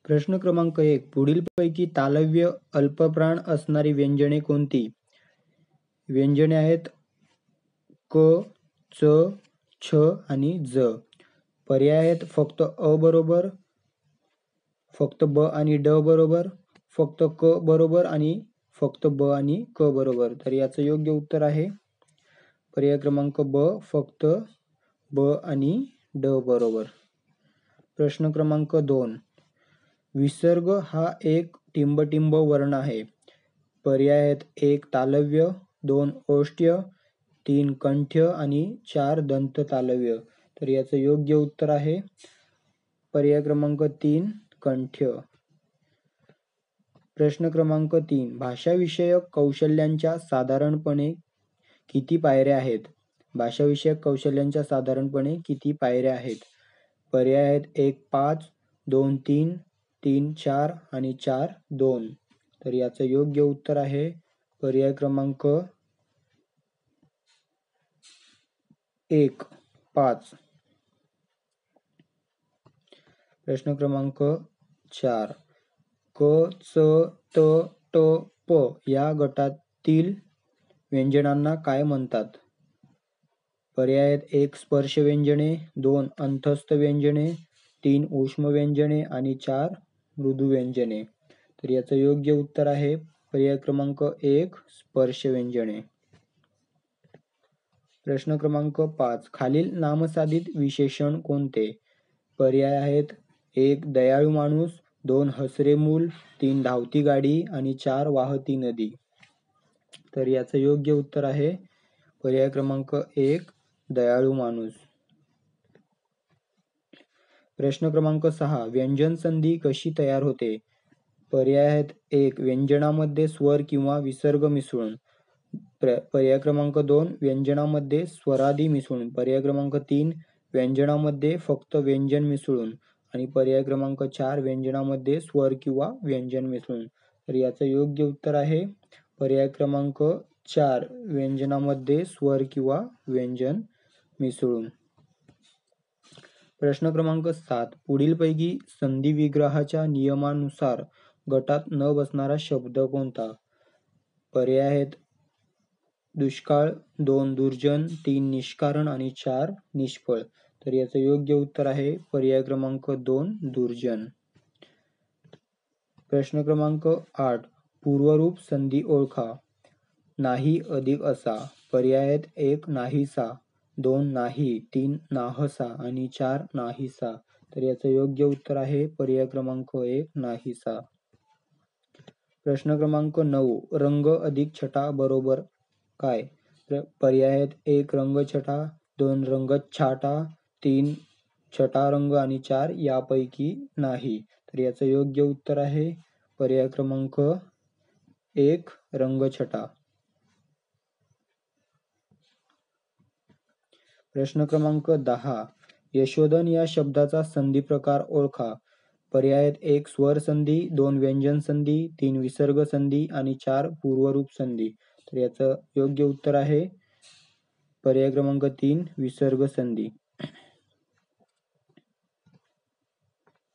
प्रश्न क्रमांक 1. पुढीलपैकी तालव्य अल्पप्राण असणारी व्यंजने कोणती? व्यंजने आहेत क, च, छ आणि ज. पर्याय आहेत फक्त अ बरोबर, फक्त ब आणि ड बरोबर, फक्त क बरोबर आणि फक्त ब आणि क बरोबर. तर याचं योग्य उत्तर आहे पर्याय क्रमांक ब, फक्त ब आणि ड बरोबर. प्रश्न क्रमांक 2. विसर्ग हा एक टिंबटिंब वर्ण आहे. पर्याय आहेत 1 तालव्य, 2 ओष्ठ्य, 3 कंठ्य आणि 4 दंत तालव्य. तर याचं योग्य उत्तर आहे पर्याय क्रमांक 3 कंठ्य. प्रश्न क्रमांक 3. भाषाविषयक कौशल्यांच्या साधारणपणे किती पायऱ्या आहेत? भाषाविषयक कौशल्यांच्या साधारणपणे किती पायऱ्या आहेत? पर्याय आहेत 1 5, 2 3, 3 4 आणि 4 2. तर याचं योग्य उत्तर आहे पर्याय क्रमांक 1 5. प्रश्न क्रमांक 4. क, च, त, ट, प या गटातील व्यंजनांना काय म्हणतात? पर्याय आहेत 1 स्पर्श व्यंजने, 2 अंतस्थ व्यंजने, 3 ऊष्म व्यंजने आणि 4 मृदू व्यंजने. तर याचं योग्य उत्तर आहे पर्याय क्रमांक 1 स्पर्श व्यंजने. प्रश्न क्रमांक 5. खालील नामसाधित विशेषण कोणते? पर्याय आहेत 1 दयाळू माणूस, 2 हसरे मूल, 3 धावती गाडी आणि 4 वाहती नदी. तर याचं योग्य उत्तर आहे पर्याय क्रमांक 1 दयाळू माणूस. प्रश्न क्रमांक 6. व्यंजन संधी कशी तयार होते? पर्याय आहेत 1 व्यंजनामध्ये स्वर किंवा विसर्ग मिसळून, पर्याय क्रमांक 2 व्यंजनामध्ये स्वरादी मिसळून, पर्याय क्रमांक 3 व्यंजनामध्ये फक्त व्यंजन मिसळून आणि पर्याय क्रमांक 4 व्यंजनामध्ये स्वर किंवा व्यंजन मिसळून. तर याचं योग्य उत्तर आहे पर्याय क्रमांक 4 व्यंजनामध्ये स्वर किंवा व्यंजन मिसळून. प्रश्न क्रमांक 7. पुढीलपैकी संधी विग्रहाच्या नियमानुसार गटात न बसणारा शब्द कोणता? पर्याय आहेत दुष्काळ, 2 दुर्जन, 3 निष्कारण आणि 4 निष्फळ. तर याचं योग्य उत्तर आहे पर्याय क्रमांक 2 दुर्जन. प्रश्न क्रमांक 8. पूर्वरूप संधी ओळखा. नाही अधिक असा. पर्याय आहेत 1 नाहीसा, 2 नाही, 3 नाहसा आणि 4 नाहीसा. तर याचं योग्य उत्तर आहे पर्याय क्रमांक 1 नाहीसा. प्रश्न क्रमांक 9. रंग अधिक छटा बरोबर काय? पर्याय आहेत 1 रंगछटा, 2 रंगछटा, 3 छटा रंग आणि 4 यापैकी नाही. तर याचं योग्य उत्तर आहे पर्याय क्रमांक 1 रंगछटा. प्रश्न क्रमांक 10. यशोधन या शब्दाचा संधी प्रकार ओळखा. पर्याय आहेत 1 स्वर संधी, 2 व्यंजन संधी, 3 विसर्ग संधी आणि 4 पूर्वरूप संधी. तर याचं योग्य उत्तर आहे पर्याय क्रमांक 3 विसर्ग संधी.